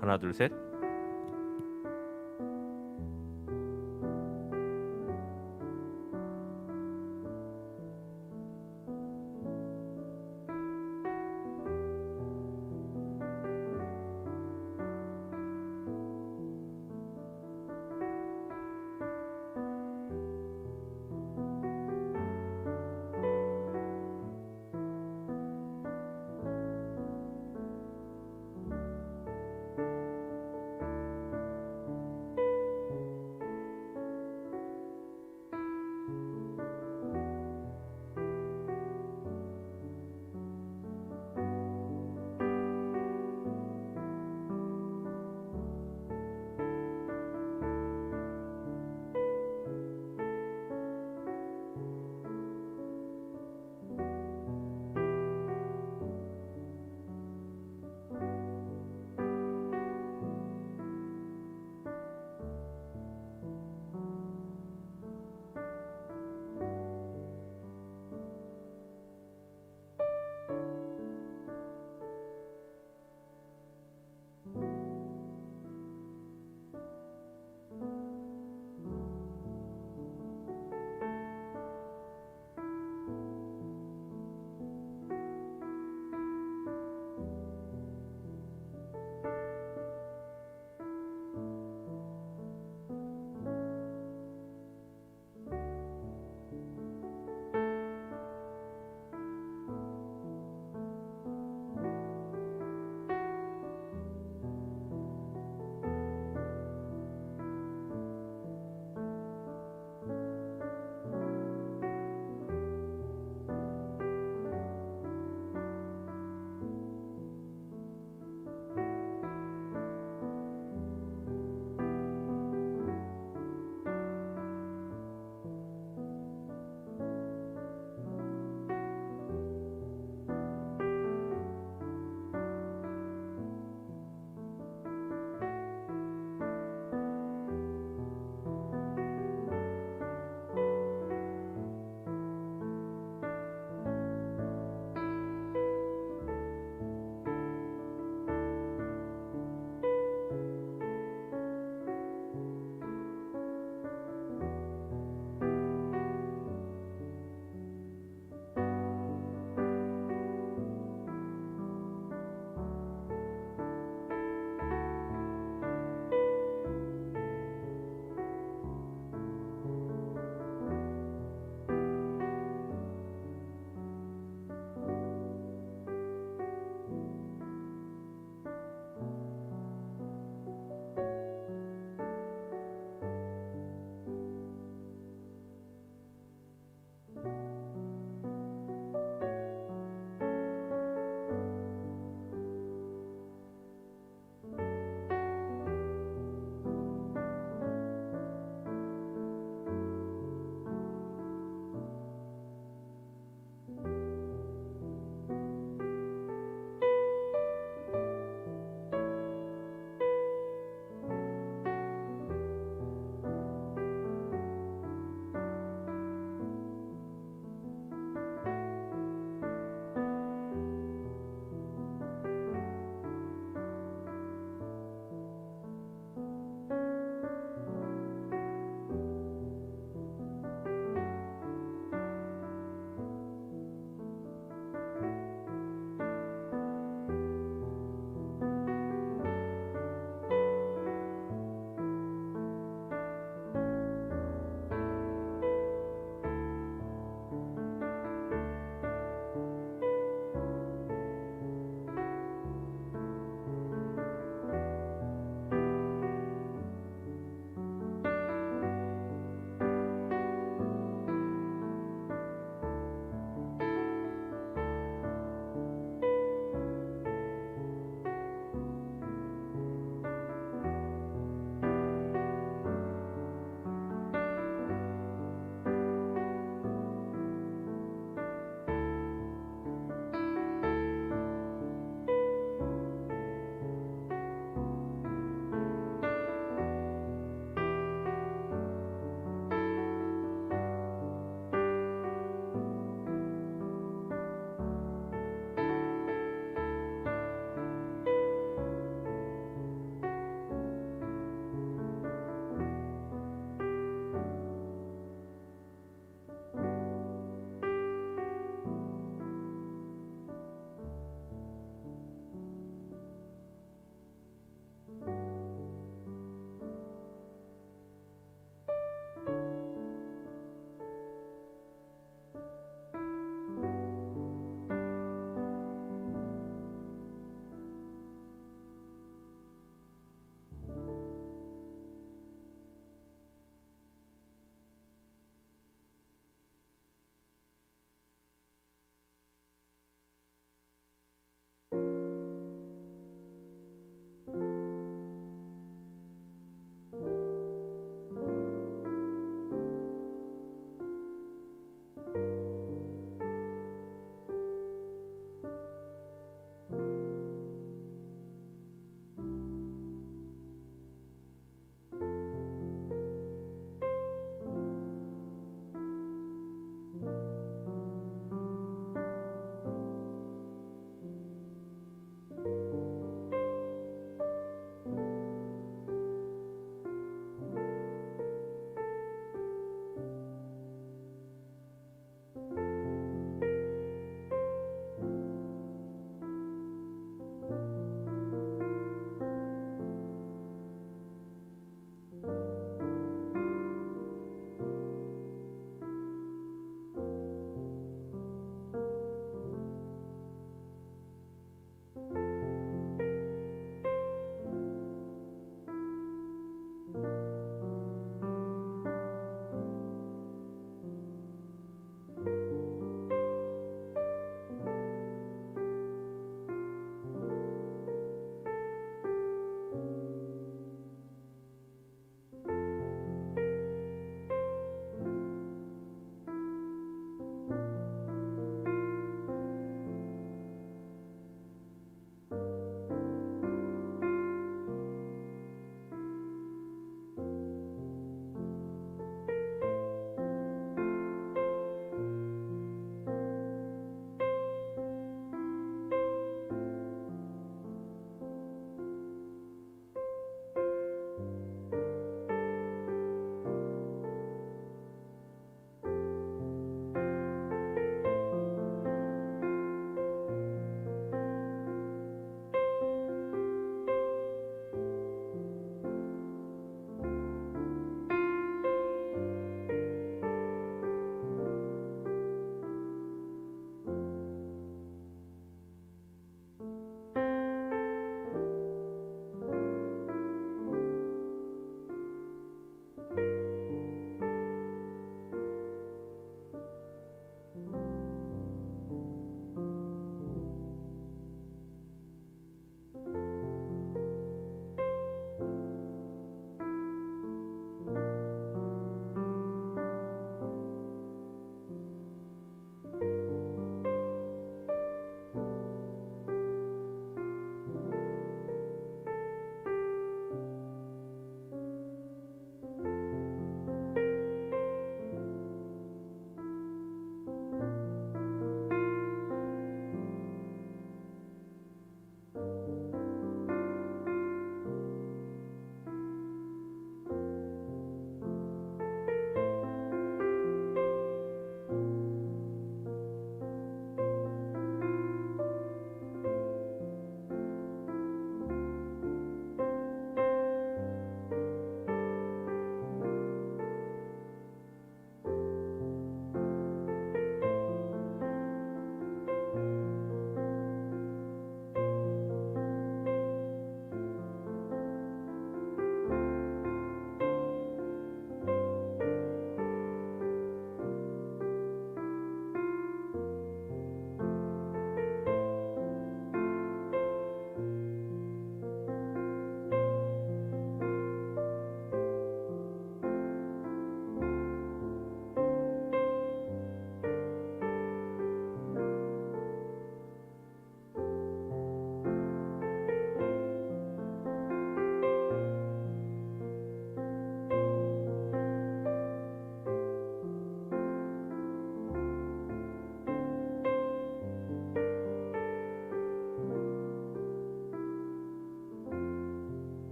하나, 둘, 셋.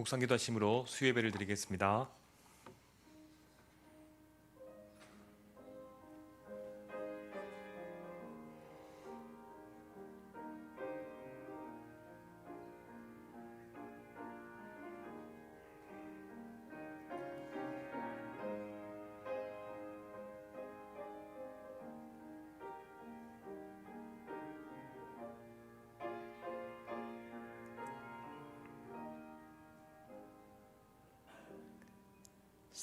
묵상기도 하심으로 수예배를 드리겠습니다.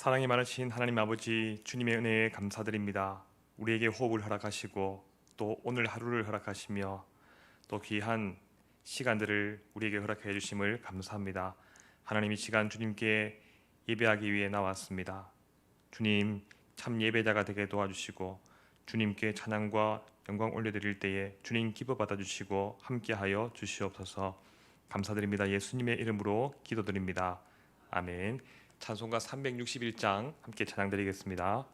사랑이 많으신 하나님 아버지, 주님의 은혜에 감사드립니다. 우리에게 호흡을 허락하시고 또 오늘 하루를 허락하시며 또 귀한 시간들을 우리에게 허락해 주심을 감사합니다. 하나님, 이 시간 주님께 예배하기 위해 나왔습니다. 주님, 참 예배자가 되게 도와주시고 주님께 찬양과 영광 올려드릴 때에 주님 기뻐 받아주시고 함께하여 주시옵소서. 감사드립니다. 예수님의 이름으로 기도드립니다. 아멘. 찬송가 361장 함께 찬양드리겠습니다.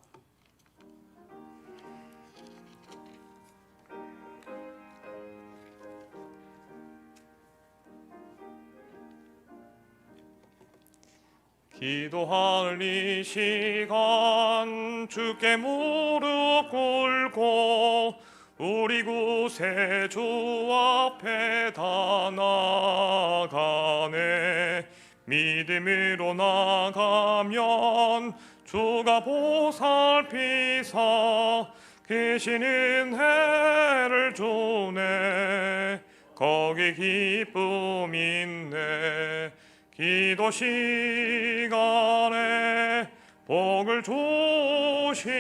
기도할 이 시간 주께 무릎 꿇고 우리 구세주 앞에 다 나가네. 믿음으로 나가면 주가 보살피사 계시는 해를 주네. 거기 기쁨 있네. 기도 시간에 복을 주시네.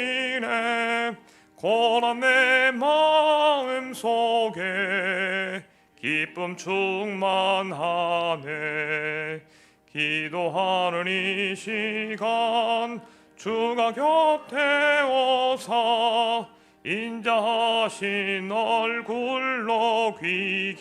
고난 내 마음 속에 기쁨 충만하네. 기도하는 이 시간 주가 곁에 오사 인자하신 얼굴로 귀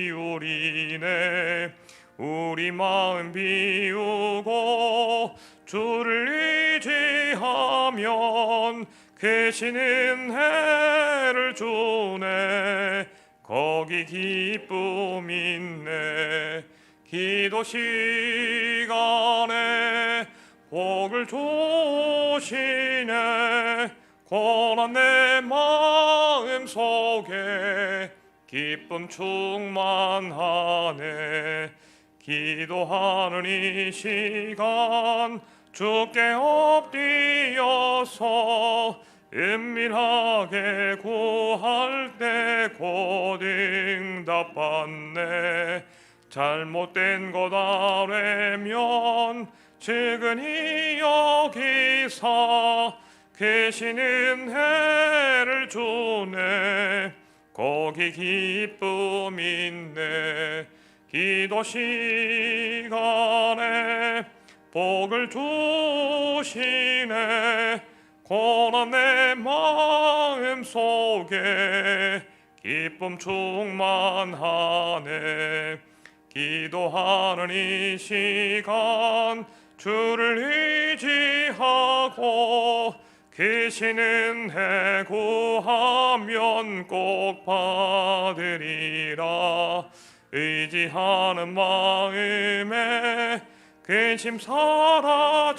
기울이네. 우리 마음 비우고 주를 의지하면 계시는 해를 주네. 거기 기쁨 있네. 기도 시간에 복을 주시네. 고난 내 마음 속에 기쁨 충만하네. 기도하는 이 시간 주께 엎드려서 은밀하게 구할 때 곧 응답받네. 잘못된 것 아뢰면 측은히 여기사 계시는 해를 주네. 거기 기쁨 있네. 기도 시간에 복을 주시네. 고난 내 마음 속에 기쁨 충만하네. 기도하는 이 시간 주를 의지하고 계시는 해 구하면 꼭 받으리라. 의지하는 마음에 근심 사라지고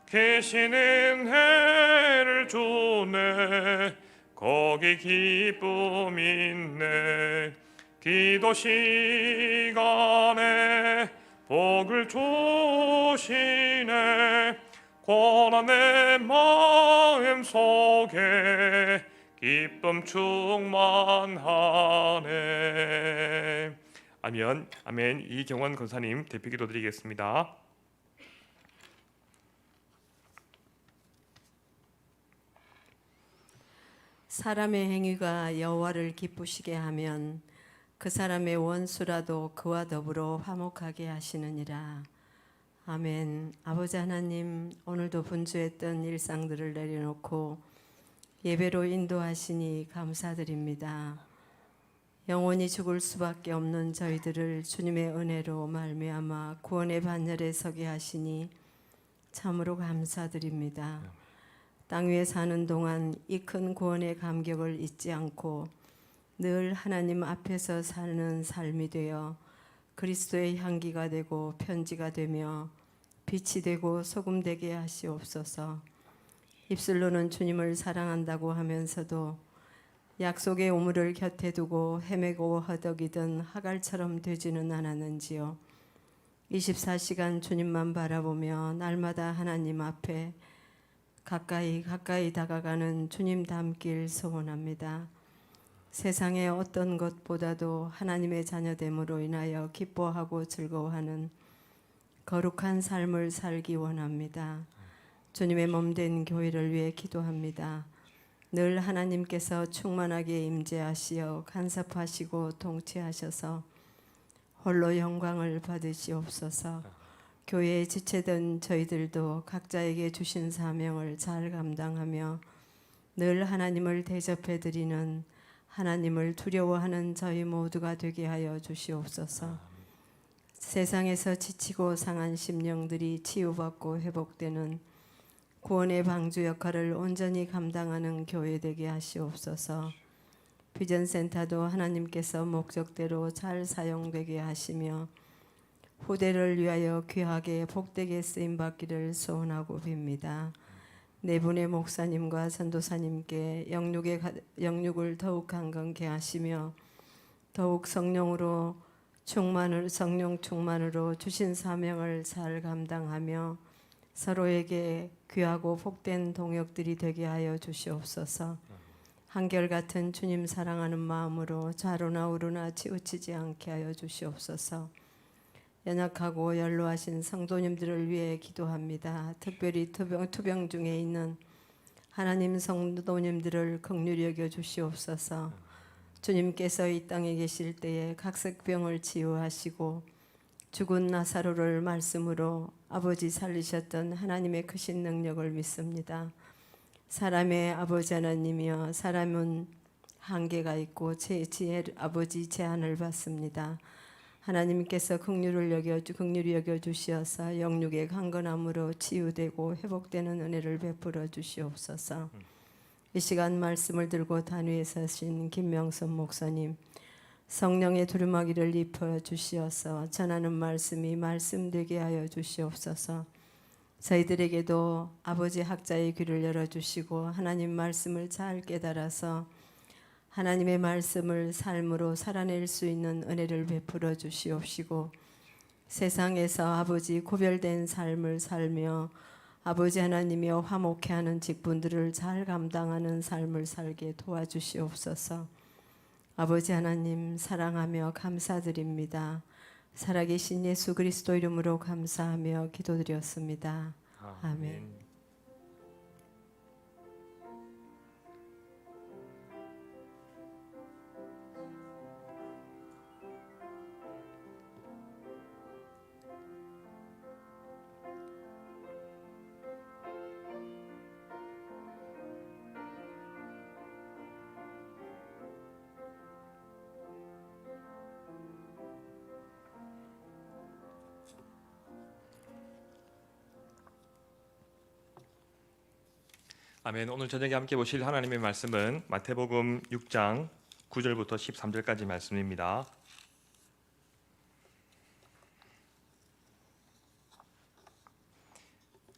계시는 해를 주네. 거기 기쁨 있네. 기도 시간에 복을 주시네. 고난 내 마음 속에 기쁨 충만하네. 아멘. 아멘. 이경원 권사님 대표기도 드리겠습니다. 사람의 행위가 여호와를 기쁘시게 하면 그 사람의 원수라도 그와 더불어 화목하게 하시느니라. 아멘. 아버지 하나님, 오늘도 분주했던 일상들을 내려놓고 예배로 인도하시니 감사드립니다. 영원히 죽을 수밖에 없는 저희들을 주님의 은혜로 말미암아 구원의 반열에 서게 하시니 참으로 감사드립니다. 땅 위에 사는 동안 이 큰 구원의 감격을 잊지 않고 늘 하나님 앞에서 사는 삶이 되어 그리스도의 향기가 되고 편지가 되며 빛이 되고 소금 되게 하시옵소서. 입술로는 주님을 사랑한다고 하면서도 약속의 우물을 곁에 두고 헤매고 허덕이던 하갈처럼 되지는 않았는지요. 24시간 주님만 바라보며 날마다 하나님 앞에 가까이 다가가는 주님 닮길 소원합니다. 세상의 어떤 것보다도 하나님의 자녀됨으로 인하여 기뻐하고 즐거워하는 거룩한 삶을 살기 원합니다. 주님의 몸된 교회를 위해 기도합니다. 늘 하나님께서 충만하게 임재하시어 간섭하시고 통치하셔서 홀로 영광을 받으시옵소서. 교회에 지체된 저희들도 각자에게 주신 사명을 잘 감당하며 늘 하나님을 대접해 드리는 하나님을 두려워하는 저희 모두가 되게 하여 주시옵소서. 세상에서 지치고 상한 심령들이 치유받고 회복되는 구원의 방주 역할을 온전히 감당하는 교회 되게 하시옵소서. 비전센터도 하나님께서 목적대로 잘 사용되게 하시며 후대를 위하여 귀하게 복되게 쓰임받기를 소원하고 빕니다. 네 분의 목사님과 전도사님께 영육을 더욱 강건케 하시며 더욱 성령 충만으로 주신 사명을 잘 감당하며 서로에게 귀하고 복된 동역들이 되게 하여 주시옵소서. 한결같은 주님 사랑하는 마음으로 좌로나 우로나 치우치지 않게 하여 주시옵소서. 연약하고 연로하신 성도님들을 위해 기도합니다. 특별히 투병 중에 있는 하나님 성도님들을 긍휼히 여겨 주시옵소서. 주님께서 이 땅에 계실 때에 각색병을 치유하시고 죽은 나사로를 말씀으로 아버지 살리셨던 하나님의 크신 능력을 믿습니다. 사람의 아버지 하나님이여, 사람은 한계가 있고 아버지 제한을 받습니다. 하나님께서 긍휼히 여겨 주시어서 영육의 강건함으로 치유되고 회복되는 은혜를 베풀어 주시옵소서. 이 시간 말씀을 들고 단위에 서신 김명선 목사님, 성령의 두루마기를 입혀 주시어서 전하는 말씀이 말씀되게 하여 주시옵소서. 저희들에게도 아버지 학자의 귀를 열어주시고 하나님 말씀을 잘 깨달아서 하나님의 말씀을 삶으로 살아낼 수 있는 은혜를 베풀어 주시옵시고, 세상에서 아버지 구별된 삶을 살며 아버지 하나님이여 화목해 하는 직분들을 잘 감당하는 삶을 살게 도와주시옵소서. 아버지 하나님 사랑하며 감사드립니다. 살아계신 예수 그리스도 이름으로 감사하며 기도드렸습니다. 아멘. 아멘. 오늘 저녁에 함께 보실 하나님의 말씀은 마태복음 6장 9절부터 13절까지 말씀입니다.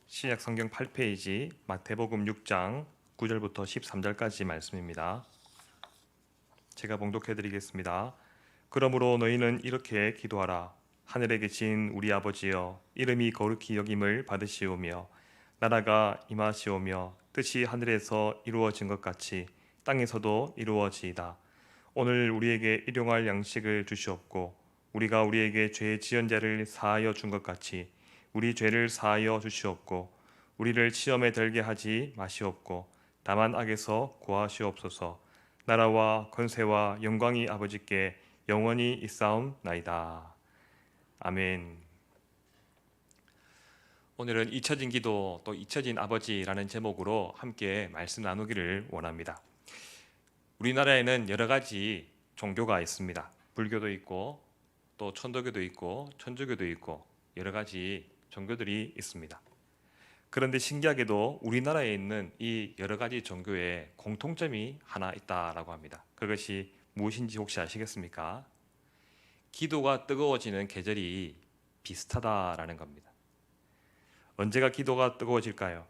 신약 성경 8페이지 마태복음 6장 9절부터 13절까지 말씀입니다. 제가 봉독해 드리겠습니다. 그러므로 너희는 이렇게 기도하라. 하늘에 계신 우리 아버지여, 이름이 거룩히 여김을 받으시오며 나라가 임하시오며 뜻이 하늘에서 이루어진 것 같이 땅에서도 이루어지이다. 오늘 우리에게 일용할 양식을 주시옵고 우리가 우리에게 죄 지은 자를 사하여 준 것 같이 우리 죄를 사하여 주시옵고 우리를 시험에 들게 하지 마시옵고 다만 악에서 구하시옵소서. 나라와 권세와 영광이 아버지께 영원히 있사옵나이다. 아멘. 오늘은 잊혀진 기도 또 잊혀진 아버지라는 제목으로 함께 말씀 나누기를 원합니다. 우리나라에는 여러 가지 종교가 있습니다. 불교도 있고 또 천도교도 있고 천주교도 있고 여러 가지 종교들이 있습니다. 그런데 신기하게도 우리나라에 있는 이 여러 가지 종교에 공통점이 하나 있다라고 합니다. 그것이 무엇인지 혹시 아시겠습니까? 기도가 뜨거워지는 계절이 비슷하다라는 겁니다. 언제가 기도가 뜨거워질까요?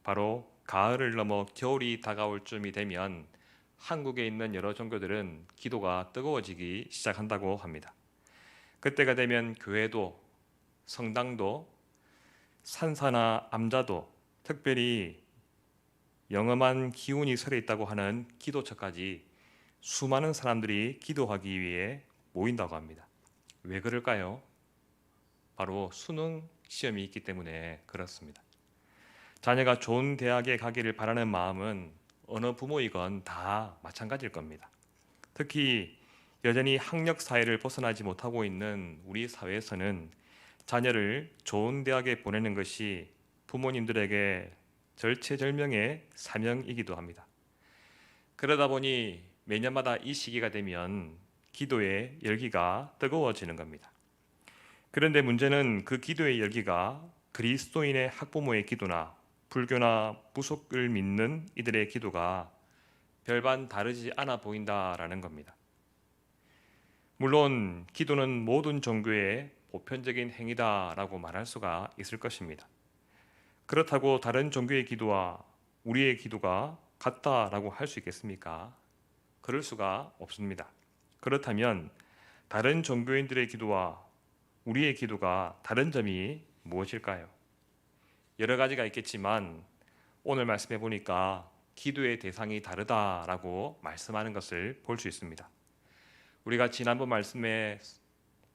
바로 가을을 넘어 겨울이 다가올 쯤이 되면 한국에 있는 여러 종교들은 기도가 뜨거워지기 시작한다고 합니다. 그때가 되면 교회도 성당도 산사나 암자도 특별히 영험한 기운이 서려 있다고 하는 기도처까지 수많은 사람들이 기도하기 위해 모인다고 합니다. 왜 그럴까요? 바로 수능 시험이 있기 때문에 그렇습니다. 자녀가 좋은 대학에 가기를 바라는 마음은 어느 부모이건 다 마찬가지일 겁니다. 특히 여전히 학력 사회를 벗어나지 못하고 있는 우리 사회에서는 자녀를 좋은 대학에 보내는 것이 부모님들에게 절체절명의 사명이기도 합니다. 그러다 보니 매년마다 이 시기가 되면 기도의 열기가 뜨거워지는 겁니다. 그런데 문제는 그 기도의 열기가 그리스도인의 학부모의 기도나 불교나 무속을 믿는 이들의 기도가 별반 다르지 않아 보인다라는 겁니다. 물론 기도는 모든 종교의 보편적인 행위다라고 말할 수가 있을 것입니다. 그렇다고 다른 종교의 기도와 우리의 기도가 같다라고 할 수 있겠습니까? 그럴 수가 없습니다. 그렇다면 다른 종교인들의 기도와 우리의 기도가 다른 점이 무엇일까요? 여러 가지가 있겠지만 오늘 말씀해 보니까 기도의 대상이 다르다라고 말씀하는 것을 볼 수 있습니다. 우리가 지난번 말씀에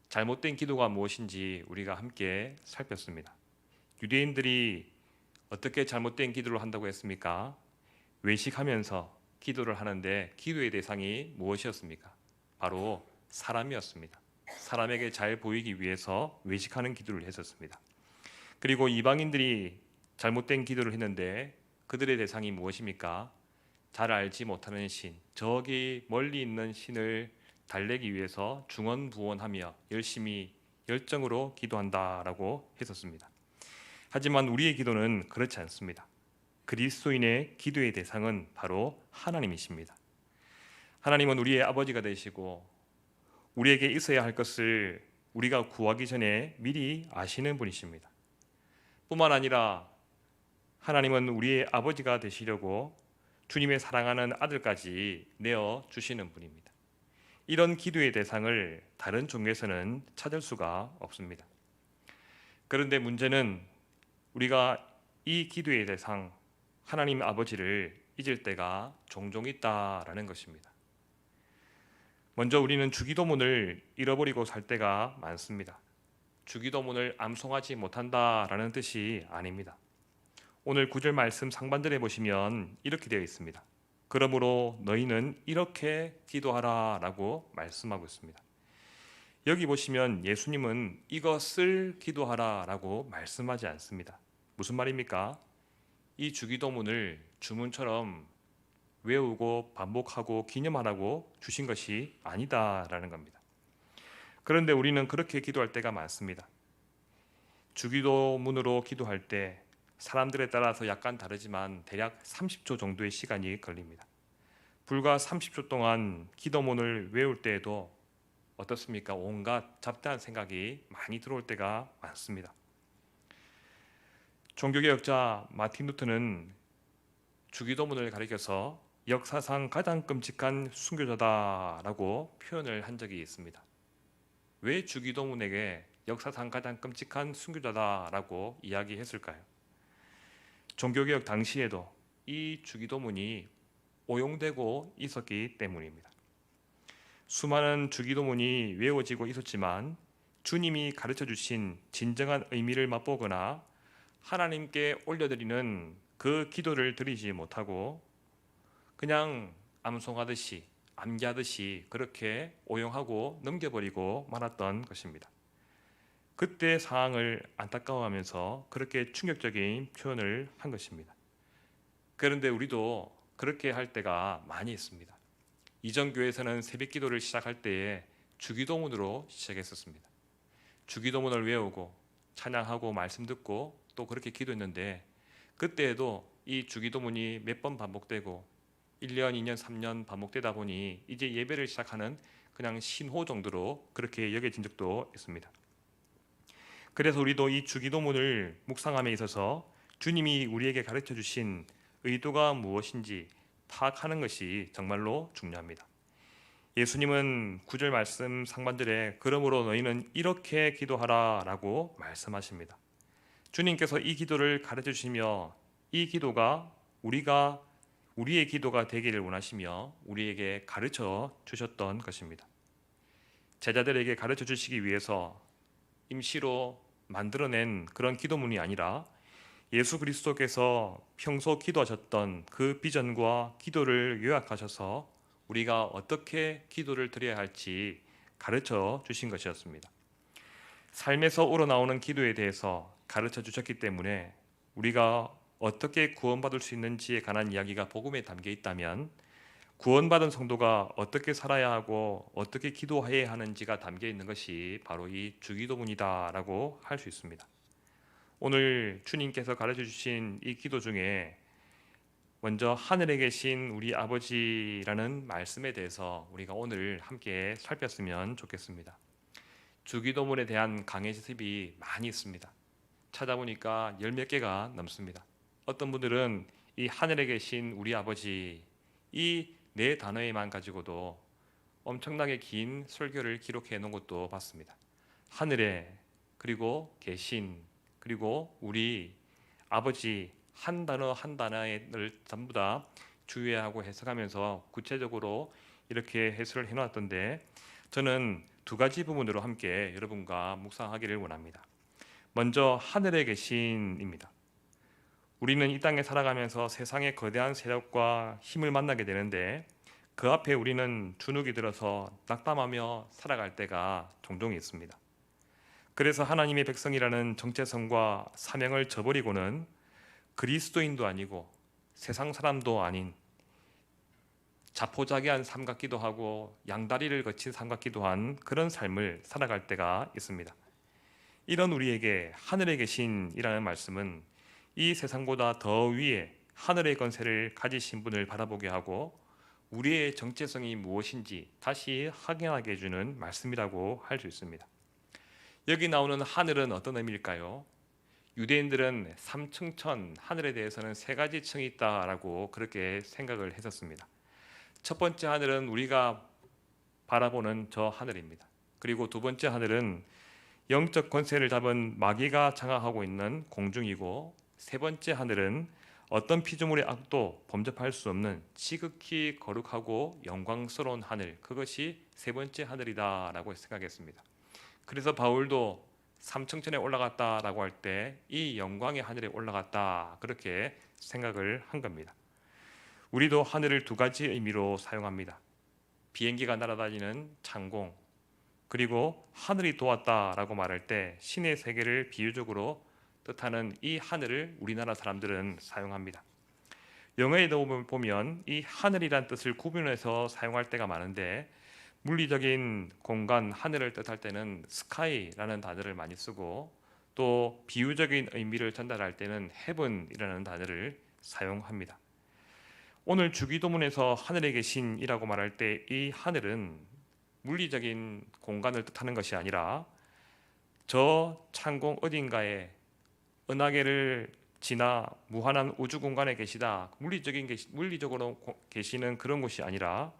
잘못된 기도가 무엇인지 우리가 함께 살폈습니다. 유대인들이 어떻게 잘못된 기도를 한다고 했습니까? 외식하면서 기도를 하는데 기도의 대상이 무엇이었습니까? 바로 사람이었습니다. 사람에게 잘 보이기 위해서 외식하는 기도를 했었습니다. 그리고 이방인들이 잘못된 기도를 했는데 그들의 대상이 무엇입니까? 잘 알지 못하는 신, 저기 멀리 있는 신을 달래기 위해서 중언부언하며 열심히 열정으로 기도한다라고 했었습니다. 하지만 우리의 기도는 그렇지 않습니다. 그리스도인의 기도의 대상은 바로 하나님이십니다. 하나님은 우리의 아버지가 되시고 우리에게 있어야 할 것을 우리가 구하기 전에 미리 아시는 분이십니다. 뿐만 아니라 하나님은 우리의 아버지가 되시려고 주님의 사랑하는 아들까지 내어 주시는 분입니다. 이런 기도의 대상을 다른 종교에서는 찾을 수가 없습니다. 그런데 문제는 우리가 이 기도의 대상 하나님 아버지를 잊을 때가 종종 있다라는 것입니다. 먼저 우리는 주기도문을 잃어버리고 살 때가 많습니다. 주기도문을 암송하지 못한다라는 뜻이 아닙니다. 오늘 9절 말씀 상반절에 보시면 이렇게 되어 있습니다. 그러므로 너희는 이렇게 기도하라라고 말씀하고 있습니다. 여기 보시면 예수님은 이것을 기도하라라고 말씀하지 않습니다. 무슨 말입니까? 이 주기도문을 주문처럼 외우고 반복하고 기념하라고 주신 것이 아니다라는 겁니다. 그런데 우리는 그렇게 기도할 때가 많습니다. 주기도문으로 기도할 때 사람들에 따라서 약간 다르지만 대략 30초 정도의 시간이 걸립니다. 불과 30초 동안 기도문을 외울 때에도 어떻습니까? 온갖 잡다한 생각이 많이 들어올 때가 많습니다. 종교개혁자 마틴 루터는 주기도문을 가리켜서 역사상 가장 끔찍한 순교자다라고 표현을 한 적이 있습니다. 왜 주기도문에게 역사상 가장 끔찍한 순교자다라고 이야기했을까요? 종교개혁 당시에도 이 주기도문이 오용되고 있었기 때문입니다. 수많은 주기도문이 외워지고 있었지만 주님이 가르쳐 주신 진정한 의미를 맛보거나 하나님께 올려드리는 그 기도를 드리지 못하고 그냥 암송하듯이 암기하듯이 그렇게 오용하고 넘겨버리고 말았던 것입니다. 그때 상황을 안타까워하면서 그렇게 충격적인 표현을 한 것입니다. 그런데 우리도 그렇게 할 때가 많이 있습니다. 이전 교회에서는 새벽 기도를 시작할 때에 주기도문으로 시작했었습니다. 주기도문을 외우고 찬양하고 말씀 듣고 또 그렇게 기도했는데, 그때에도 이 주기도문이 몇 번 반복되고 1년, 2년, 3년 반복되다 보니 이제 예배를 시작하는 그냥 신호 정도로 그렇게 여겨진 적도 있습니다. 그래서 우리도 이 주기도문을 묵상함에 있어서 주님이 우리에게 가르쳐 주신 의도가 무엇인지 파악하는 것이 정말로 중요합니다. 예수님은 9절 말씀 상반절에 그러므로 너희는 이렇게 기도하라 라고 말씀하십니다. 주님께서 이 기도를 가르쳐 주시며 이 기도가 우리의 기도가 되기를 원하시며 우리에게 가르쳐 주셨던 것입니다. 제자들에게 가르쳐 주시기 위해서 임시로 만들어낸 그런 기도문이 아니라 예수 그리스도께서 평소 기도하셨던 그 비전과 기도를 요약하셔서 우리가 어떻게 기도를 드려야 할지 가르쳐 주신 것이었습니다. 삶에서 우러나오는 기도에 대해서 가르쳐 주셨기 때문에 우리가 어떻게 구원받을 수 있는지에 관한 이야기가 복음에 담겨 있다면, 구원받은 성도가 어떻게 살아야 하고 어떻게 기도해야 하는지가 담겨 있는 것이 바로 이 주기도문이다라고 할 수 있습니다. 오늘 주님께서 가르쳐 주신 이 기도 중에 먼저 하늘에 계신 우리 아버지라는 말씀에 대해서 우리가 오늘 함께 살폈으면 좋겠습니다. 주기도문에 대한 강의 시습이 많이 있습니다. 찾아보니까 10몇 개가 넘습니다. 어떤 분들은 이 하늘에 계신 우리 아버지, 이 네 단어에만 가지고도 엄청나게 긴 설교를 기록해 놓은 것도 봤습니다. 하늘에, 그리고 계신, 그리고 우리 아버지, 한 단어 한 단어를 전부 다 주의하고 해석하면서 구체적으로 이렇게 해설을 해놓았던데, 저는 두 가지 부분으로 함께 여러분과 묵상하기를 원합니다. 먼저 하늘에 계신입니다. 우리는 이 땅에 살아가면서 세상의 거대한 세력과 힘을 만나게 되는데, 그 앞에 우리는 주눅이 들어서 낙담하며 살아갈 때가 종종 있습니다. 그래서 하나님의 백성이라는 정체성과 사명을 저버리고는 그리스도인도 아니고 세상 사람도 아닌 자포자기한 삶 같기도 하고 양다리를 거친 삶 같기도 한 그런 삶을 살아갈 때가 있습니다. 이런 우리에게 하늘에 계신이라는 말씀은 이 세상보다 더 위에 하늘의 권세를 가지신 분을 바라보게 하고 우리의 정체성이 무엇인지 다시 확인하게 해주는 말씀이라고 할 수 있습니다. 여기 나오는 하늘은 어떤 의미일까요? 유대인들은 삼층천, 하늘에 대해서는 세 가지 층이 있다라고 그렇게 생각을 했었습니다. 첫 번째 하늘은 우리가 바라보는 저 하늘입니다. 그리고 두 번째 하늘은 영적 권세를 잡은 마귀가 장악하고 있는 공중이고, 세 번째 하늘은 어떤 피조물의 악도 범접할 수 없는 지극히 거룩하고 영광스러운 하늘, 그것이 세 번째 하늘이다라고 생각했습니다. 그래서 바울도 삼층천에 올라갔다라고 할 때 이 영광의 하늘에 올라갔다, 그렇게 생각을 한 겁니다. 우리도 하늘을 두 가지 의미로 사용합니다. 비행기가 날아다니는 창공, 그리고 하늘이 도왔다라고 말할 때 신의 세계를 비유적으로 뜻하는 이 하늘을 우리나라 사람들은 사용합니다. 영어에도 보면 이 하늘이란 뜻을 구분해서 사용할 때가 많은데, 물리적인 공간, 하늘을 뜻할 때는 스카이라는 단어를 많이 쓰고, 또 비유적인 의미를 전달할 때는 heaven이라는 단어를 사용합니다. 오늘 주기도문에서 하늘에 계신이라고 말할 때 이 하늘은 물리적인 공간을 뜻하는 것이 아니라 저 창공 어딘가에 은하계를 지나 무한한 우주 공간에 계시다, 물리적으로 계시는 그런 곳이 아니라,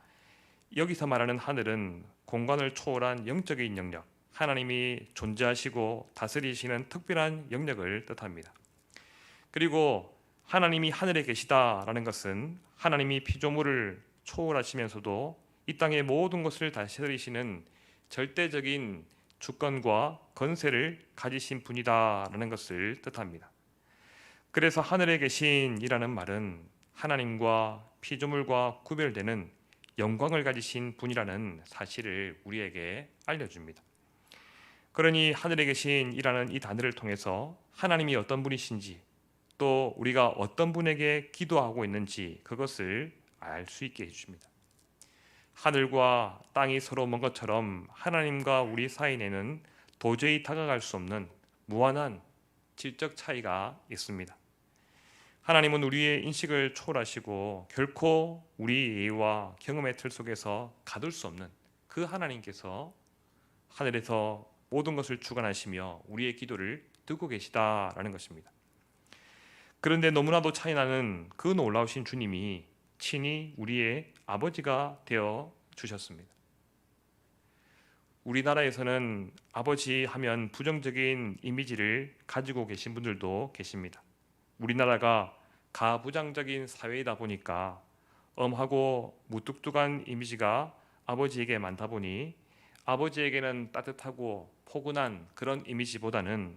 여기서 말하는 하늘은 공간을 초월한 영적인 영역, 하나님이 존재하시고 다스리시는 특별한 영역을 뜻합니다. 그리고 하나님이 하늘에 계시다라는 것은 하나님이 피조물을 초월하시면서도 이 땅의 모든 것을 다스리시는 절대적인 주권과 권세를 가지신 분이다라는 것을 뜻합니다. 그래서 하늘에 계신이라는 말은 하나님과 피조물과 구별되는 영광을 가지신 분이라는 사실을 우리에게 알려줍니다. 그러니 하늘에 계신 이라는 이 단어를 통해서 하나님이 어떤 분이신지 또 우리가 어떤 분에게 기도하고 있는지 그것을 알 수 있게 해줍니다. 하늘과 땅이 서로 먼 것처럼 하나님과 우리 사이에는 도저히 다가갈 수 없는 무한한 질적 차이가 있습니다. 하나님은 우리의 인식을 초월하시고 결코 우리 예의와 경험의 틀 속에서 가둘 수 없는 그 하나님께서 하늘에서 모든 것을 주관하시며 우리의 기도를 듣고 계시다라는 것입니다. 그런데 너무나도 차이나는 그 놀라우신 주님이 친히 우리의 아버지가 되어 주셨습니다. 우리나라에서는 아버지 하면 부정적인 이미지를 가지고 계신 분들도 계십니다. 우리나라가 가부장적인 사회이다 보니까 엄하고 무뚝뚝한 이미지가 아버지에게 많다 보니 아버지에게는 따뜻하고 포근한 그런 이미지보다는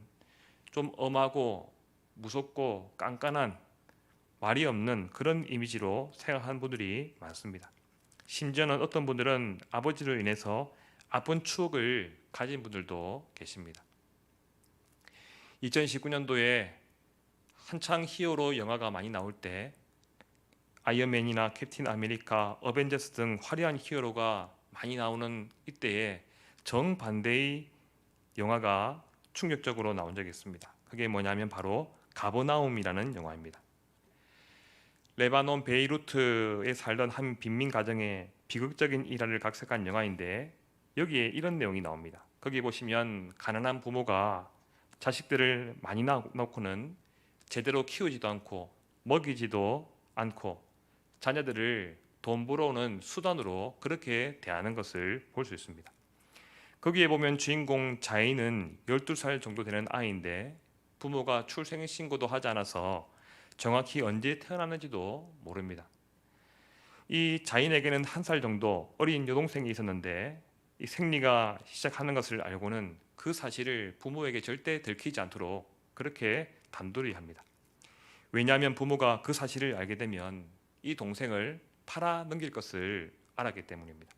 좀 엄하고 무섭고 깐깐한 말이 없는 그런 이미지로 생각하는 분들이 많습니다. 심지어는 어떤 분들은 아버지로 인해서 아픈 추억을 가진 분들도 계십니다. 2019년도에 한창 히어로 영화가 많이 나올 때 아이언맨이나 캡틴 아메리카, 어벤져스 등 화려한 히어로가 많이 나오는 이때에 정반대의 영화가 충격적으로 나온 적이 있습니다. 그게 뭐냐면 바로 가버나움이라는 영화입니다. 레바논 베이루트에 살던 한 빈민 가정의 비극적인 일화를 각색한 영화인데 여기에 이런 내용이 나옵니다. 거기 보시면 가난한 부모가 자식들을 많이 낳고는 제대로 키우지도 않고 먹이지도 않고 자녀들을 돈 벌어오는 수단으로 그렇게 대하는 것을 볼 수 있습니다. 거기에 보면 주인공 자인은 12살 정도 되는 아이인데 부모가 출생신고도 하지 않아서 정확히 언제 태어났는지도 모릅니다. 이 자인에게는 1살 정도 어린 여동생이 있었는데 이 생리가 시작하는 것을 알고는 그 사실을 부모에게 절대 들키지 않도록 그렇게 단도리 합니다. 왜냐하면 부모가 그 사실을 알게 되면 이 동생을 팔아 넘길 것을 알았기 때문입니다.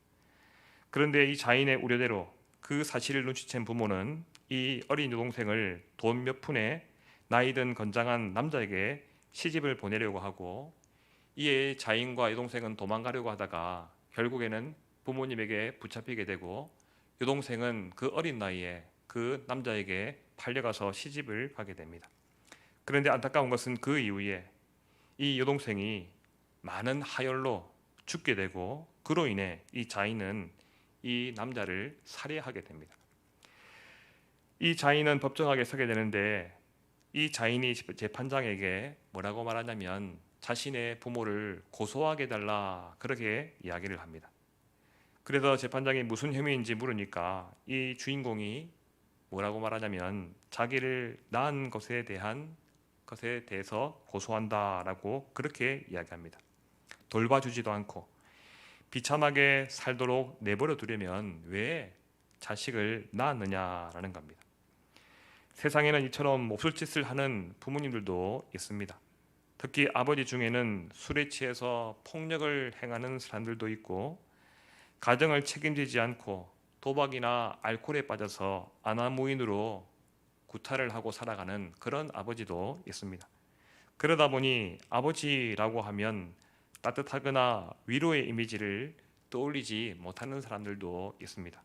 그런데 이 자인의 우려대로 그 사실을 눈치챈 부모는 이 어린 여동생을 돈 몇 푼에 나이든 건장한 남자에게 시집을 보내려고 하고 이에 자인과 여동생은 도망가려고 하다가 결국에는 부모님에게 붙잡히게 되고 여동생은 그 어린 나이에 그 남자에게 팔려가서 시집을 가게 됩니다. 그런데 안타까운 것은 그 이후에 이 여동생이 많은 하열로 죽게 되고 그로 인해 이 자인은 이 남자를 살해하게 됩니다. 이 자인은 법정하게 서게 되는데 이 자인이 재판장에게 뭐라고 말하냐면 자신의 부모를 고소하게 달라 그렇게 이야기를 합니다. 그래서 재판장이 무슨 혐의인지 물으니까 이 주인공이 뭐라고 말하냐면 자기를 낳은 것에 대해서 고소한다라고 그렇게 이야기합니다. 돌봐주지도 않고 비참하게 살도록 내버려 두려면 왜 자식을 낳았느냐라는 겁니다. 세상에는 이처럼 몹쓸 짓을 하는 부모님들도 있습니다. 특히 아버지 중에는 술에 취해서 폭력을 행하는 사람들도 있고 가정을 책임지지 않고 도박이나 알코올에 빠져서 아나무인으로 구타를 하고 살아가는 그런 아버지도 있습니다. 그러다 보니 아버지라고 하면 따뜻하거나 위로의 이미지를 떠올리지 못하는 사람들도 있습니다.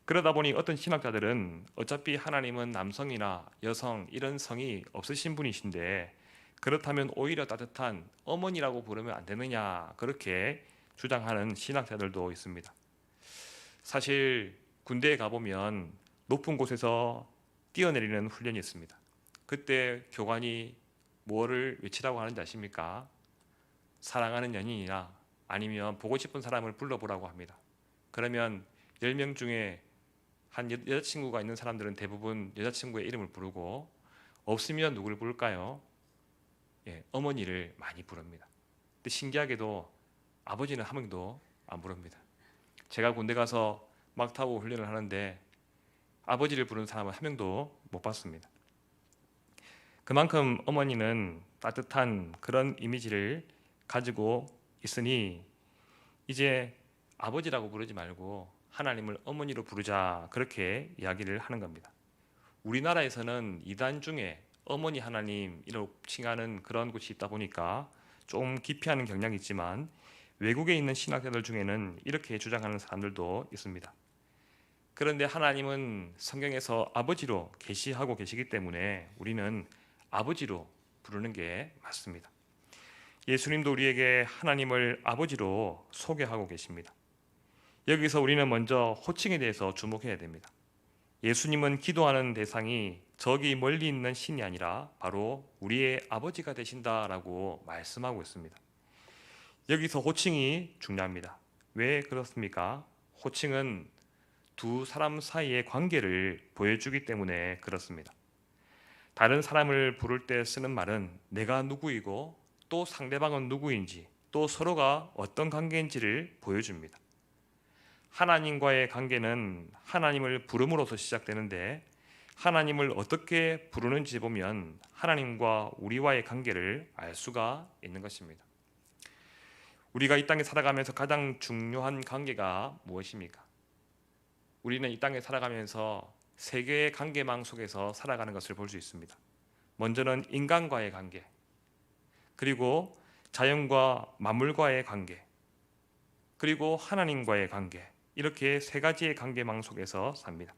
그러다 보니 어떤 신학자들은 어차피 하나님은 남성이나 여성 이런 성이 없으신 분이신데 그렇다면 오히려 따뜻한 어머니라고 부르면 안 되느냐 그렇게 주장하는 신학자들도 있습니다. 사실 군대에 가보면 높은 곳에서 뛰어내리는 훈련이 있습니다. 그때 교관이 뭐를 외치라고 하는지 아십니까? 사랑하는 연인이나 아니면 보고 싶은 사람을 불러보라고 합니다. 그러면 10명 중에 한 여자친구가 있는 사람들은 대부분 여자친구의 이름을 부르고 없으면 누구를 부를까요? 어머니를 많이 부릅니다. 근데 신기하게도 아버지는 한 명도 안 부릅니다. 제가 군대 가서 막 타고 훈련을 하는데 아버지를 부르는 사람은 한 명도 못 봤습니다. 그만큼 어머니는 따뜻한 그런 이미지를 가지고 있으니 이제 아버지라고 부르지 말고 하나님을 어머니로 부르자, 그렇게 이야기를 하는 겁니다. 우리나라에서는 이단 중에 어머니 하나님이라고 칭하는 그런 곳이 있다 보니까 좀 기피하는 경향이 있지만, 외국에 있는 신학자들 중에는 이렇게 주장하는 사람들도 있습니다. 그런데 하나님은 성경에서 아버지로 계시하고 계시기 때문에 우리는 아버지로 부르는 게 맞습니다. 예수님도 우리에게 하나님을 아버지로 소개하고 계십니다. 여기서 우리는 먼저 호칭에 대해서 주목해야 됩니다. 예수님은 기도하는 대상이 저기 멀리 있는 신이 아니라 바로 우리의 아버지가 되신다라고 말씀하고 있습니다. 여기서 호칭이 중요합니다. 왜 그렇습니까? 호칭은 두 사람 사이의 관계를 보여주기 때문에 그렇습니다. 다른 사람을 부를 때 쓰는 말은 내가 누구이고 또 상대방은 누구인지, 또 서로가 어떤 관계인지를 보여줍니다. 하나님과의 관계는 하나님을 부름으로서 시작되는데, 하나님을 어떻게 부르는지 보면 하나님과 우리와의 관계를 알 수가 있는 것입니다. 우리가 이 땅에 살아가면서 가장 중요한 관계가 무엇입니까? 우리는 이 땅에 살아가면서 세 개의 관계망 속에서 살아가는 것을 볼 수 있습니다. 먼저는 인간과의 관계, 그리고 자연과 만물과의 관계, 그리고 하나님과의 관계, 이렇게 세 가지의 관계망 속에서 삽니다.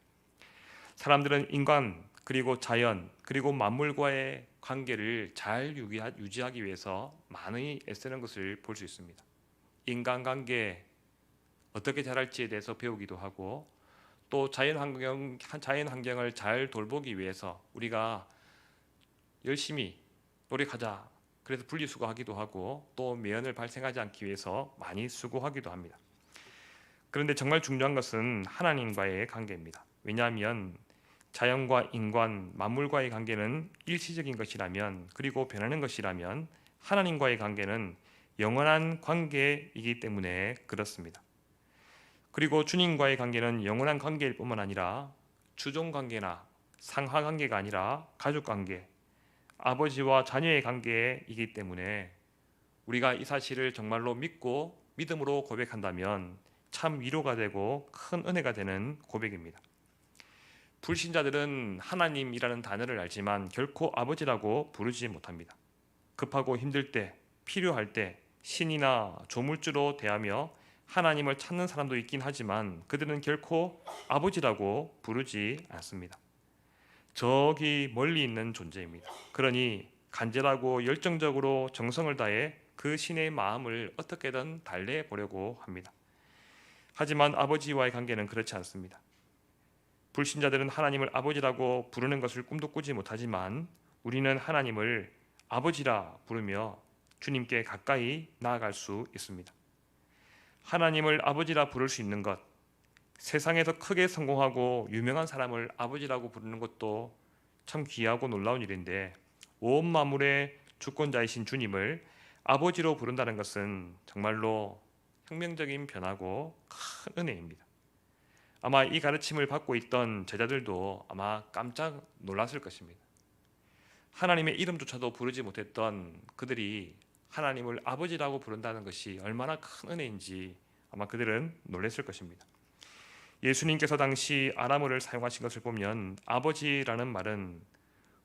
사람들은 인간, 그리고 자연, 그리고 만물과의 관계를 잘 유지하기 위해서 많이 애쓰는 것을 볼 수 있습니다. 인간관계 어떻게 잘할지에 대해서 배우기도 하고, 또 자연 환경을 잘 돌보기 위해서 우리가 열심히 노력하자, 그래서 분리수거하기도 하고, 또 매연을 발생하지 않기 위해서 많이 수고하기도 합니다. 그런데 정말 중요한 것은 하나님과의 관계입니다. 왜냐하면 자연과 인간, 만물과의 관계는 일시적인 것이라면, 그리고 변하는 것이라면, 하나님과의 관계는 영원한 관계이기 때문에 그렇습니다. 그리고 주님과의 관계는 영원한 관계일 뿐만 아니라 주종 관계나 상하 관계가 아니라 가족 관계, 아버지와 자녀의 관계이기 때문에 우리가 이 사실을 정말로 믿고 믿음으로 고백한다면 참 위로가 되고 큰 은혜가 되는 고백입니다. 불신자들은 하나님이라는 단어를 알지만 결코 아버지라고 부르지 못합니다. 급하고 힘들 때, 필요할 때 신이나 조물주로 대하며 하나님을 찾는 사람도 있긴 하지만 그들은 결코 아버지라고 부르지 않습니다. 저기 멀리 있는 존재입니다. 그러니 간절하고 열정적으로 정성을 다해 그 신의 마음을 어떻게든 달래보려고 합니다. 하지만 아버지와의 관계는 그렇지 않습니다. 불신자들은 하나님을 아버지라고 부르는 것을 꿈도 꾸지 못하지만 우리는 하나님을 아버지라 부르며 주님께 가까이 나아갈 수 있습니다. 하나님을 아버지라 부를 수 있는 것, 세상에서 크게 성공하고 유명한 사람을 아버지라고 부르는 것도 참 귀하고 놀라운 일인데, 온 만물의 주권자이신 주님을 아버지로 부른다는 것은 정말로 혁명적인 변화고 큰 은혜입니다. 아마 이 가르침을 받고 있던 제자들도 아마 깜짝 놀랐을 것입니다. 하나님의 이름조차도 부르지 못했던 그들이 하나님을 아버지라고 부른다는 것이 얼마나 큰 은혜인지 아마 그들은 놀랐을 것입니다. 예수님께서 당시 아람어를 사용하신 것을 보면 아버지라는 말은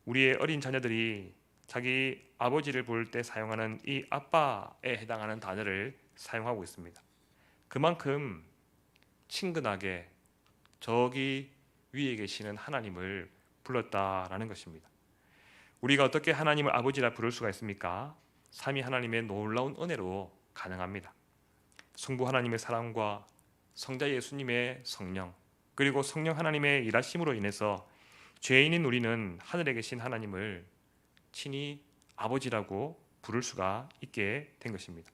우리의 어린 자녀들이 자기 아버지를 부를 때 사용하는 이 아빠에 해당하는 단어를 사용하고 있습니다. 그만큼 친근하게 저기 위에 계시는 하나님을 불렀다라는 것입니다. 우리가 어떻게 하나님을 아버지라 부를 수가 있습니까? 삼위 하나님의 놀라운 은혜로 가능합니다. 성부 하나님의 사랑과 성자 예수님의 성령, 그리고 성령 하나님의 일하심으로 인해서 죄인인 우리는 하늘에 계신 하나님을 친히 아버지라고 부를 수가 있게 된 것입니다.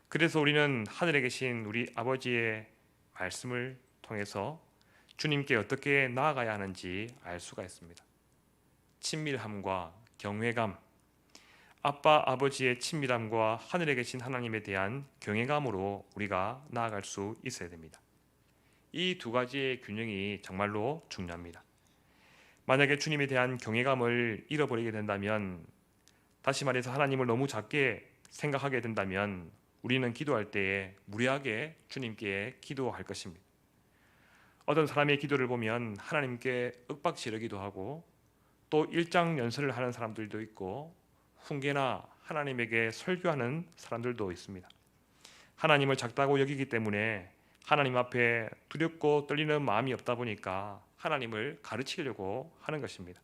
그래서 우리는 하늘에 계신 우리 아버지의 말씀을 통해서 주님께 어떻게 나아가야 하는지 알 수가 있습니다. 친밀함과 경외감, 아빠 아버지의 친밀함과 하늘에 계신 하나님에 대한 경외감으로 우리가 나아갈 수 있어야 됩니다. 이 두 가지의 균형이 정말로 중요합니다. 만약에 주님에 대한 경외감을 잃어버리게 된다면, 다시 말해서 하나님을 너무 작게 생각하게 된다면 우리는 기도할 때에 무례하게 주님께 기도할 것입니다. 어떤 사람의 기도를 보면 하나님께 윽박지르기도 하고 또 일장연설을 하는 사람들도 있고 훈계나 하나님에게 설교하는 사람들도 있습니다. 하나님을 작다고 여기기 때문에 하나님 앞에 두렵고 떨리는 마음이 없다 보니까 하나님을 가르치려고 하는 것입니다.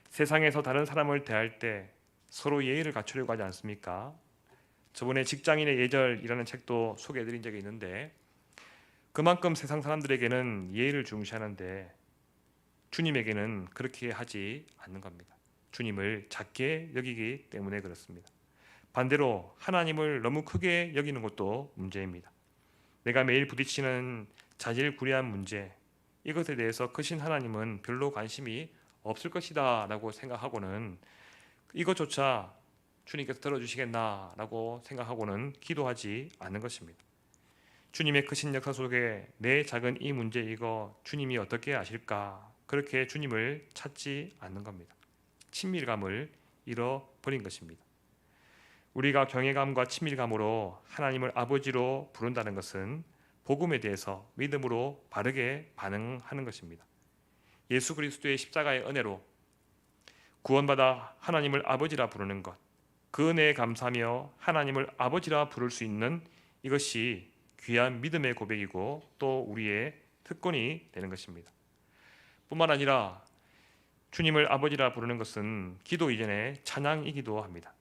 세상에서 다른 사람을 대할 때 서로 예의를 갖추려고 하지 않습니까? 저번에 직장인의 예절이라는 책도 소개해드린 적이 있는데 그만큼 세상 사람들에게는 예의를 중시하는데 주님에게는 그렇게 하지 않는 겁니다. 주님을 작게 여기기 때문에 그렇습니다. 반대로 하나님을 너무 크게 여기는 것도 문제입니다. 내가 매일 부딪히는 자질구레한 문제, 이것에 대해서 크신 하나님은 별로 관심이 없을 것이다 라고 생각하고는 이것조차 주님께서 들어주시겠나 라고 생각하고는 기도하지 않는 것입니다. 주님의 크신 역사 속에 내 작은 이 문제 이거 주님이 어떻게 아실까, 그렇게 주님을 찾지 않는 겁니다. 친밀감을 잃어버린 것입니다. 우리가 경외감과 친밀감으로 하나님을 아버지로 부른다는 것은 복음에 대해서 믿음으로 바르게 반응하는 것입니다. 예수 그리스도의 십자가의 은혜로 구원받아 하나님을 아버지라 부르는 것, 그 은혜에 감사하며 하나님을 아버지라 부를 수 있는 이것이 귀한 믿음의 고백이고 또 우리의 특권이 되는 것입니다. 뿐만 아니라 주님을 아버지라 부르는 것은 기도 이전에 찬양이기도 합니다.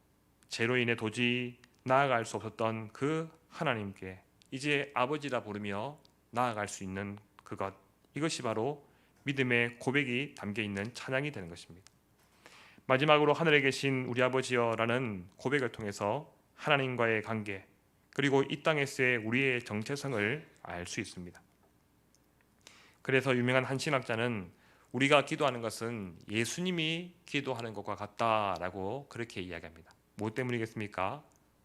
죄로 인해 도저히 나아갈 수 없었던 그 하나님께 이제 아버지라 부르며 나아갈 수 있는 그것, 이것이 바로 믿음의 고백이 담겨있는 찬양이 되는 것입니다. 마지막으로 하늘에 계신 우리 아버지여라는 고백을 통해서 하나님과의 관계, 그리고 이 땅에서의 우리의 정체성을 알 수 있습니다. 그래서 유명한 한 신학자는 우리가 기도하는 것은 예수님이 기도하는 것과 같다라고 그렇게 이야기합니다. 무엇 때문이겠습니까?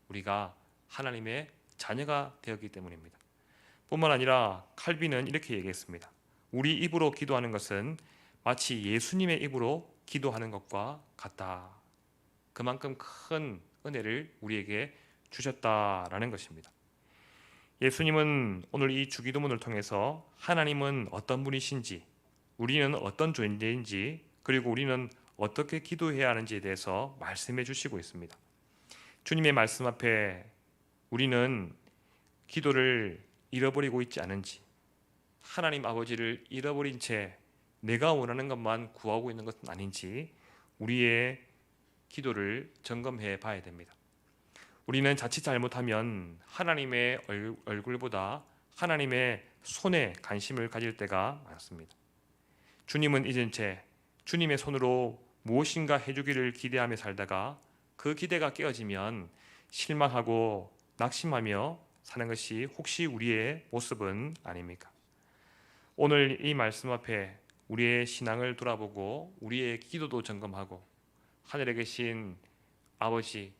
우리가 하나님의 자녀가 되었기 때문입니다. 뿐만 아니라 칼빈은 이렇게 얘기했습니다. 우리 입으로 기도하는 것은 마치 예수님의 입으로 기도하는 것과 같다. 그만큼 큰 은혜를 우리에게 주셨다라는 것입니다. 예수님은 오늘 이 주기도문을 통해서 하나님은 어떤 분이신지, 우리는 어떤 존재인지, 그리고 우리는 어떻게 기도해야 하는지에 대해서 말씀해 주시고 있습니다. 주님의 말씀 앞에 우리는 기도를 잃어버리고 있지 않은지, 하나님 아버지를 잃어버린 채 내가 원하는 것만 구하고 있는 것은 아닌지 우리의 기도를 점검해 봐야 됩니다. 우리는 자칫 잘못하면 하나님의 얼굴보다 하나님의 손에 관심을 가질 때가 많습니다. 주님은 잊은 채 주님의 손으로 무엇인가 해주기를 기대하며 살다가 그 기대가 깨어지면 실망하고 낙심하며 사는 것이 혹시 우리의 모습은 아닙니까? 오늘 이 말씀 앞에 우리의 신앙을 돌아보고 우리의 기도도 점검하고 하늘에 계신 아버지,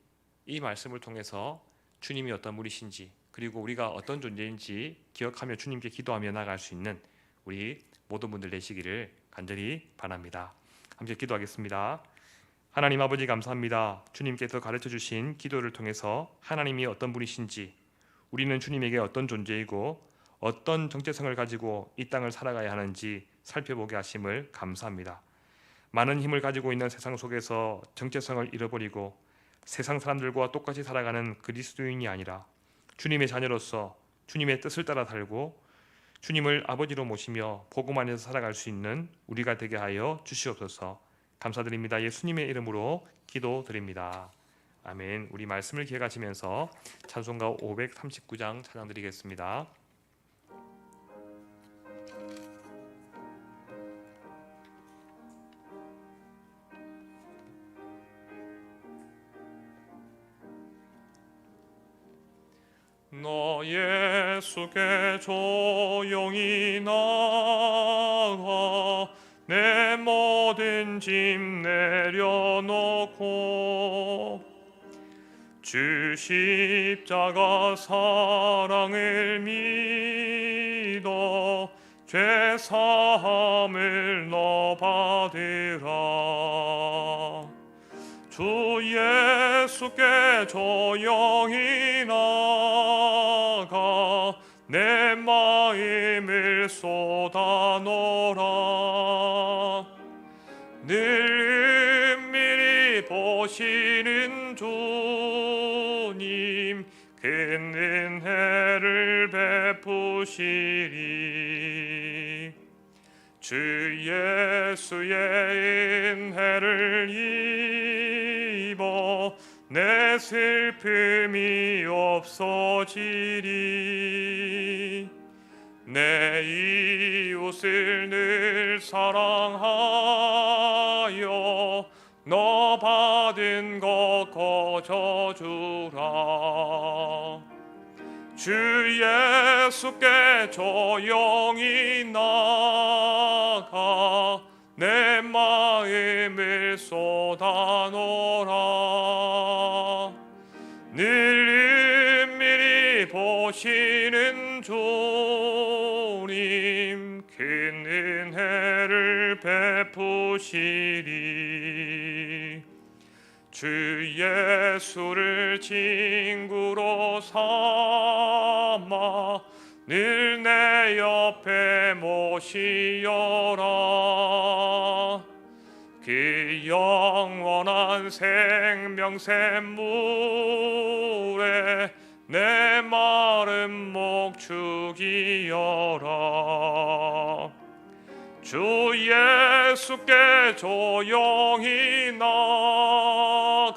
이 말씀을 통해서 주님이 어떤 분이신지 그리고 우리가 어떤 존재인지 기억하며 주님께 기도하며 나아갈 수 있는 우리 모든 분들 되시기를 간절히 바랍니다. 함께 기도하겠습니다. 하나님 아버지 감사합니다. 주님께서 가르쳐 주신 기도를 통해서 하나님이 어떤 분이신지, 우리는 주님에게 어떤 존재이고 어떤 정체성을 가지고 이 땅을 살아가야 하는지 살펴보게 하심을 감사합니다. 많은 힘을 가지고 있는 세상 속에서 정체성을 잃어버리고 세상 사람들과 똑같이 살아가는 그리스도인이 아니라 주님의 자녀로서 주님의 뜻을 따라 살고 주님을 아버지로 모시며 복음 안에서 살아갈 수 있는 우리가 되게 하여 주시옵소서. 감사드립니다. 예수님의 이름으로 기도드립니다. 아멘. 우리 말씀을 기억하시면서 찬송가 539장 찬양 드리겠습니다. 너 예수께 조용히 나가 내 모든 짐 내려놓고 주 십자가 사랑을 믿어 죄 사함을 너 받으라. 주 예수께 조용히 나가 내 마음을 쏟아놓으라. 늘 은밀히 보시는 주님 큰 은혜를 베푸시리. 주 예수의 은혜를 입어 내 슬픔이 없어지리. 내 이웃을 늘 사랑하여 너 받은 것 거저주라. 주 예수께 조용히 나가 내 마음을 쏟아놓으라. 늘 은밀히 보시는 주님 큰 은혜를 베푸시리. 주 예수를 친구로 삼아 늘 내 옆에 모시어라. 그 영원한 생명 샘물에 내 마른 목 죽이어라. 주 예수께 조용히 나가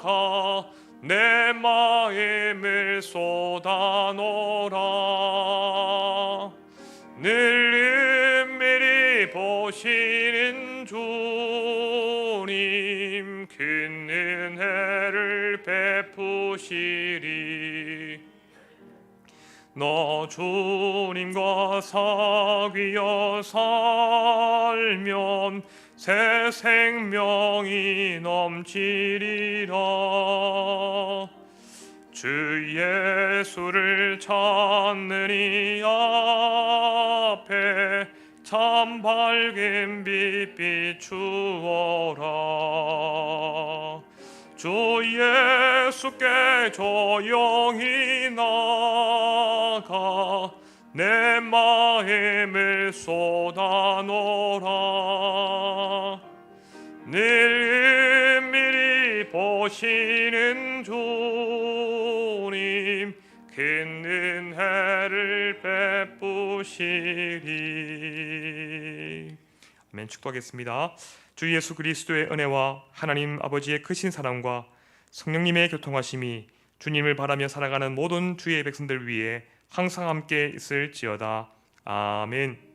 내 마음을 쏟아놓으라. 늘 은밀히 보시는 주님 큰 은혜를 베푸시리. 너 주님과 사귀어 살면 새 생명이 넘치리라. 주 예수를 찾는 이 앞에 참 밝은 빛 비추어라. 주 예수께 조용히 나가 내 마음을 쏟아놓으라. 늘 은밀히 보시는 주님 큰 은혜를 베푸시리. 아멘. 축도하겠습니다. 주 예수 그리스도의 은혜와 하나님 아버지의 크신 사랑과 성령님의 교통하심이 주님을 바라며 살아가는 모든 주의 백성들 위해 항상 함께 있을지어다. 아멘.